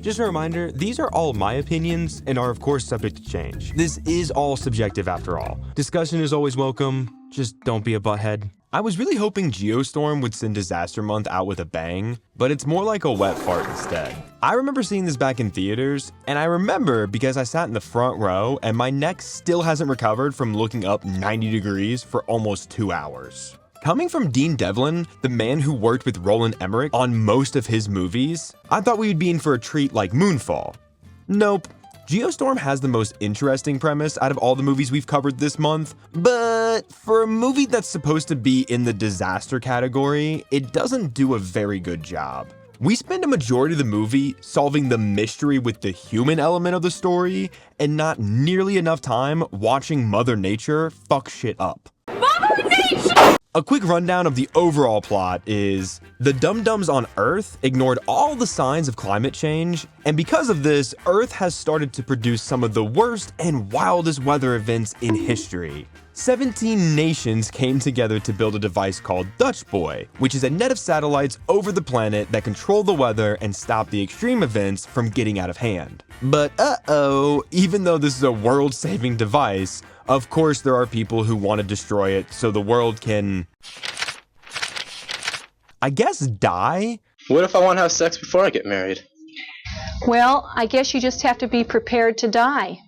Just a reminder, these are all my opinions and are of course subject to change. This is all subjective after all. Discussion is always welcome, just don't be a butthead. I was really hoping Geostorm would send Disaster Month out with a bang, but it's more like a wet fart instead. I remember seeing this back in theaters, and I remember because I sat in the front row and my neck still hasn't recovered from looking up 90 degrees for almost 2 hours. Coming from Dean Devlin, the man who worked with Roland Emmerich on most of his movies, I thought we would be in for a treat like Moonfall. Nope. Geostorm has the most interesting premise out of all the movies we've covered this month, but for a movie that's supposed to be in the disaster category, it doesn't do a very good job. We spend a majority of the movie solving the mystery with the human element of the story, and not nearly enough time watching Mother Nature fuck shit up. Mother Nature! A quick rundown of the overall plot is the dum-dums on Earth ignored all the signs of climate change, and because of this, Earth has started to produce some of the worst and wildest weather events in history. 17 nations came together to build a device called Dutch Boy, which is a net of satellites over the planet that control the weather and stop the extreme events from getting out of hand. But even though this is a world-saving device, of course there are people who want to destroy it so the world can, I guess, die? What if I want to have sex before I get married? Well, I guess you just have to be prepared to die.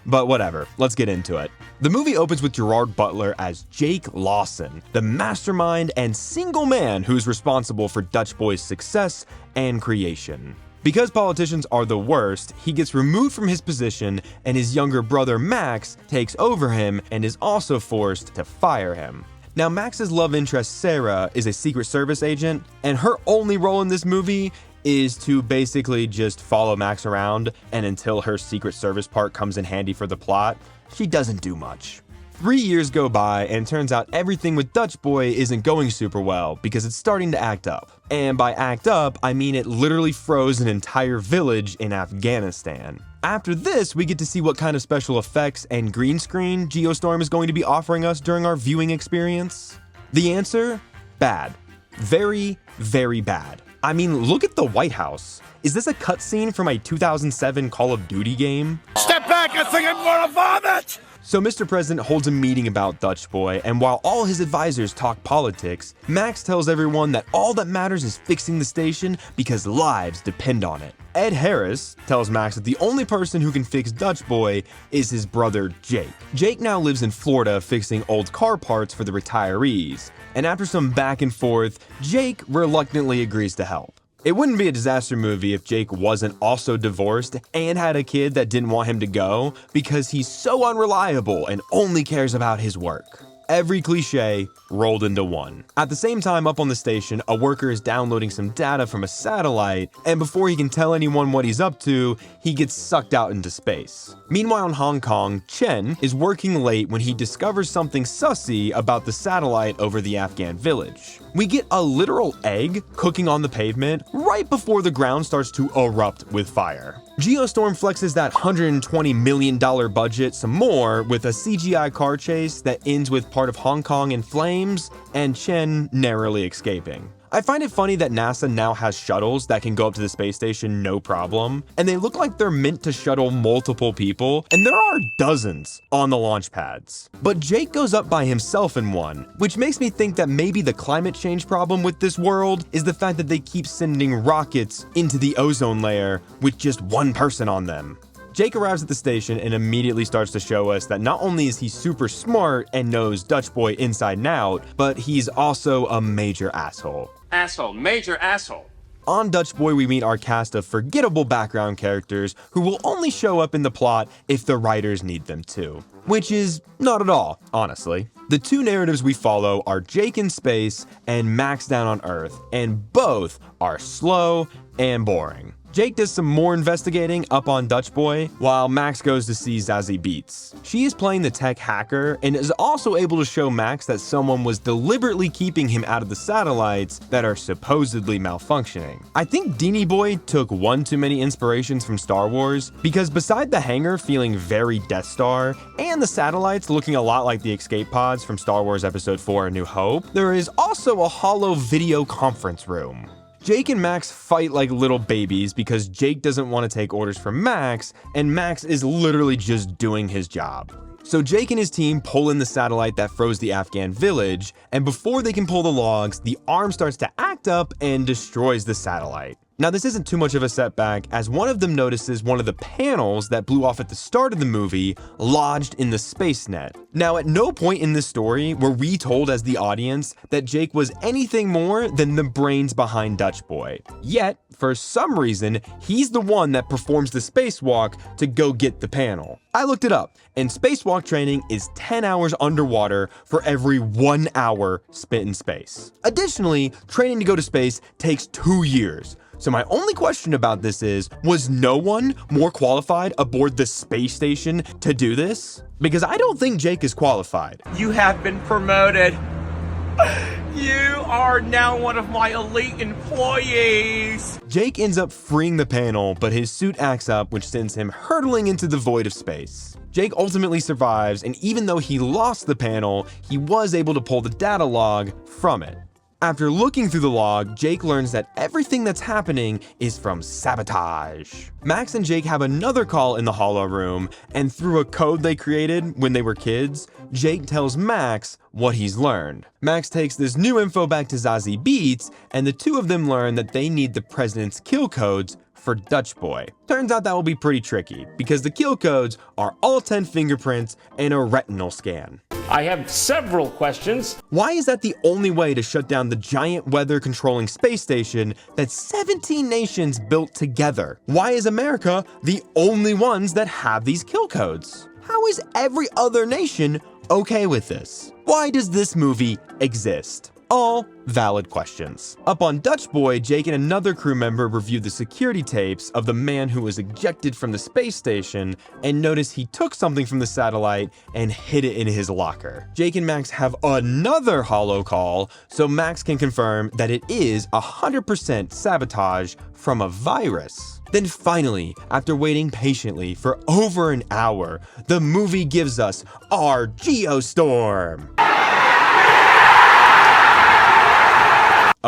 But whatever, let's get into it. The movie opens with Gerard Butler as Jake Lawson, the mastermind and single man who's responsible for Dutch Boy's success and creation. Because politicians are the worst, he gets removed from his position and his younger brother Max takes over him and is also forced to fire him. Now, Max's love interest Sarah is a Secret Service agent, and her only role in this movie is to basically just follow Max around, and until her Secret Service part comes in handy for the plot, she doesn't do much. 3 years go by, and it turns out everything with Dutch Boy isn't going super well because it's starting to act up. And by act up, I mean it literally froze an entire village in Afghanistan. After this, we get to see what kind of special effects and green screen Geostorm is going to be offering us during our viewing experience. The answer? Bad. Very, very bad. I mean, look at the White House. Is this a cutscene from a 2007 Call of Duty game? Step back, I think I'm gonna vomit! So Mr. President holds a meeting about Dutch Boy, and while all his advisors talk politics, Max tells everyone that all that matters is fixing the station because lives depend on it. Ed Harris tells Max that the only person who can fix Dutch Boy is his brother Jake. Jake now lives in Florida fixing old car parts for the retirees, and after some back and forth, Jake reluctantly agrees to help. It wouldn't be a disaster movie if Jake wasn't also divorced and had a kid that didn't want him to go because he's so unreliable and only cares about his work. Every cliche rolled into one. At the same time, up on the station, a worker is downloading some data from a satellite, and before he can tell anyone what he's up to, he gets sucked out into space. Meanwhile in Hong Kong, Chen is working late when he discovers something sussy about the satellite over the Afghan village. We get a literal egg cooking on the pavement right before the ground starts to erupt with fire. Geostorm flexes that $120 million budget some more with a CGI car chase that ends with part of Hong Kong in flames and Chen narrowly escaping. I find it funny that NASA now has shuttles that can go up to the space station no problem, and they look like they're meant to shuttle multiple people, and there are dozens on the launch pads. But Jake goes up by himself in one, which makes me think that maybe the climate change problem with this world is the fact that they keep sending rockets into the ozone layer with just one person on them. Jake arrives at the station and immediately starts to show us that not only is he super smart and knows Dutch Boy inside and out, but he's also a major asshole. Asshole, major asshole. On Dutch Boy, we meet our cast of forgettable background characters who will only show up in the plot if the writers need them to. Which is not at all, honestly. The two narratives we follow are Jake in space and Max down on Earth, and both are slow and boring. Jake does some more investigating up on Dutch Boy, while Max goes to see Zazie Beetz. She is playing the tech hacker and is also able to show Max that someone was deliberately keeping him out of the satellites that are supposedly malfunctioning. I think Deanie Boy took one too many inspirations from Star Wars, because beside the hangar feeling very Death Star, and the satellites looking a lot like the escape pods from Star Wars Episode 4 A New Hope, there is also a hollow video conference room. Jake and Max fight like little babies because Jake doesn't want to take orders from Max, and Max is literally just doing his job. So Jake and his team pull in the satellite that froze the Afghan village, and before they can pull the logs, the arm starts to act up and destroys the satellite. Now, this isn't too much of a setback, as one of them notices one of the panels that blew off at the start of the movie lodged in the space net. Now, at no point in this story were we told as the audience that Jake was anything more than the brains behind Dutch Boy. Yet, for some reason, he's the one that performs the spacewalk to go get the panel. I looked it up, and spacewalk training is 10 hours underwater for every 1 hour spent in space. Additionally, training to go to space takes 2 years. So my only question about this is, was no one more qualified aboard the space station to do this? Because I don't think Jake is qualified. You have been promoted. You are now one of my elite employees. Jake ends up freeing the panel, but his suit acts up, which sends him hurtling into the void of space. Jake ultimately survives, and even though he lost the panel, he was able to pull the data log from it. After looking through the log, Jake learns that everything that's happening is from sabotage. Max and Jake have another call in the hollow room, and through a code they created when they were kids, Jake tells Max what he's learned. Max takes this new info back to Zazie Beetz, and the two of them learn that they need the president's kill codes for Dutch Boy. Turns out that will be pretty tricky, because the kill codes are all 10 fingerprints and a retinal scan. I have several questions. Why is that the only way to shut down the giant weather-controlling space station that 17 nations built together? Why is America the only ones that have these kill codes? How is every other nation okay with this? Why does this movie exist? All valid questions. Up on Dutch Boy, Jake and another crew member review the security tapes of the man who was ejected from the space station and notice he took something from the satellite and hid it in his locker. Jake and Max have another holo call, so Max can confirm that it is 100% sabotage from a virus. Then finally, after waiting patiently for over an hour, the movie gives us our Geostorm.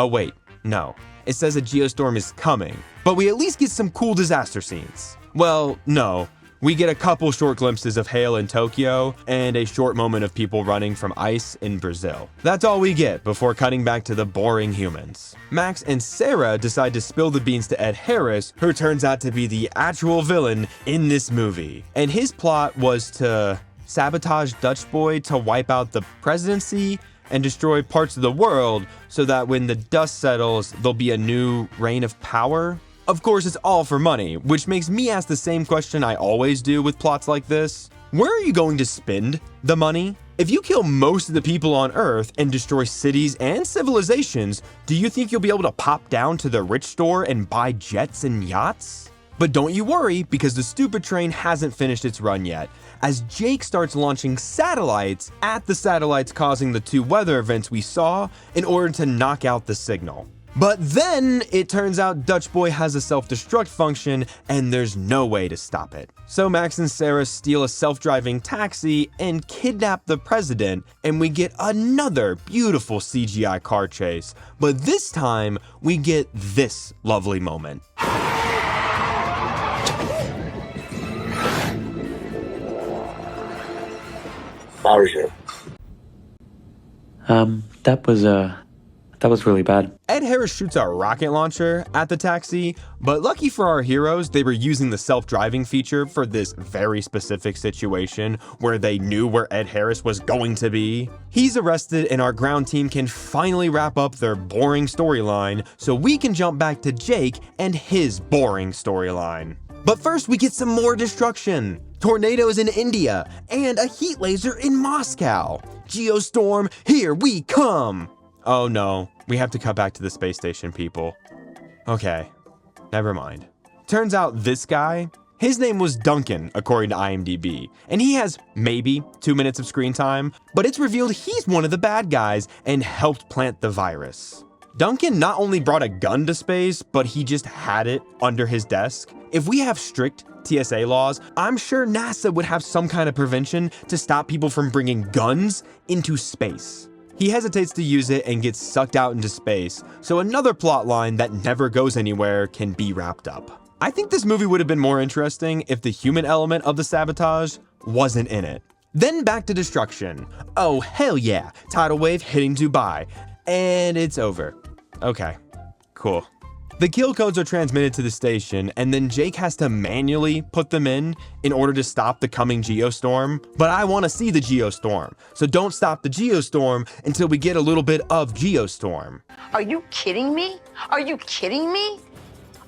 Oh wait, no. It says a geostorm is coming, but we at least get some cool disaster scenes. Well, no. We get a couple short glimpses of hail in Tokyo and a short moment of people running from ice in Brazil. That's all we get before cutting back to the boring humans. Max and Sarah decide to spill the beans to Ed Harris, who turns out to be the actual villain in this movie. And his plot was to sabotage Dutch Boy to wipe out the presidency and destroy parts of the world so that when the dust settles, there'll be a new reign of power. Of course, it's all for money, which makes me ask the same question I always do with plots like this. Where are you going to spend the money? If you kill most of the people on Earth and destroy cities and civilizations, do you think you'll be able to pop down to the rich store and buy jets and yachts? But don't you worry, because the stupid train hasn't finished its run yet, as Jake starts launching satellites at the satellites causing the 2 weather events we saw in order to knock out the signal. But then it turns out Dutch Boy has a self-destruct function and there's no way to stop it. So Max and Sarah steal a self-driving taxi and kidnap the president, and we get another beautiful CGI car chase. But this time we get this lovely moment. That was really bad. Ed Harris shoots a rocket launcher at the taxi, but lucky for our heroes, they were using the self-driving feature for this very specific situation where they knew where Ed Harris was going to be. He's arrested and our ground team can finally wrap up their boring storyline so we can jump back to Jake and his boring storyline. But first we get some more destruction. Tornadoes in India and a heat laser in Moscow. Geostorm, here we come. Oh no, we have to cut back to the space station, people. Okay, never mind. Turns out this guy, his name was Duncan, according to IMDb, and he has maybe 2 minutes of screen time, but it's revealed he's one of the bad guys and helped plant the virus. Duncan not only brought a gun to space, but he just had it under his desk. If we have strict TSA laws, I'm sure NASA would have some kind of prevention to stop people from bringing guns into space. He hesitates to use it and gets sucked out into space, so another plot line that never goes anywhere can be wrapped up. I think this movie would have been more interesting if the human element of the sabotage wasn't in it. Then back to destruction. Oh hell yeah, tidal wave hitting Dubai. And it's over. Okay, cool. The kill codes are transmitted to the station, and then Jake has to manually put them in order to stop the coming Geostorm. But I want to see the Geostorm, so don't stop the Geostorm until we get a little bit of Geostorm. Are you kidding me? Are you kidding me?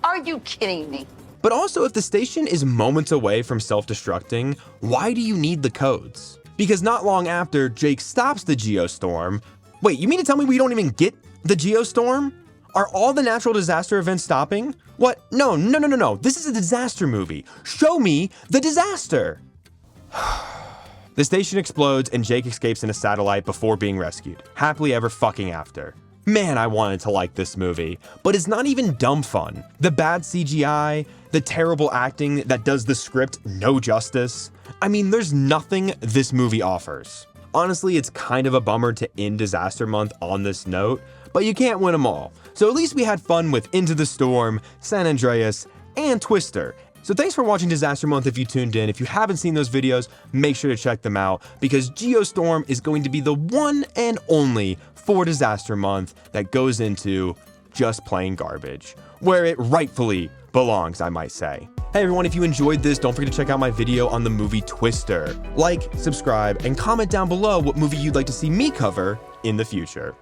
Are you kidding me? But also, if the station is moments away from self-destructing, why do you need the codes? Because not long after Jake stops the Geostorm. Wait, you mean to tell me we don't even get the Geostorm? Are all the natural disaster events stopping? What? No. This is a disaster movie. Show me the disaster. The station explodes and Jake escapes in a satellite before being rescued. Happily ever fucking after. Man, I wanted to like this movie, but it's not even dumb fun. The bad CGI, the terrible acting that does the script no justice. I mean, there's nothing this movie offers. Honestly, it's kind of a bummer to end Disaster Month on this note, but you can't win them all. So at least we had fun with Into the Storm, San Andreas, and Twister. So thanks for watching Disaster Month if you tuned in. If you haven't seen those videos, make sure to check them out because Geostorm is going to be the one and only for Disaster Month that goes into just plain garbage, where it rightfully belongs, I might say. Hey everyone, if you enjoyed this, don't forget to check out my video on the movie Twister. Like, subscribe, and comment down below what movie you'd like to see me cover in the future.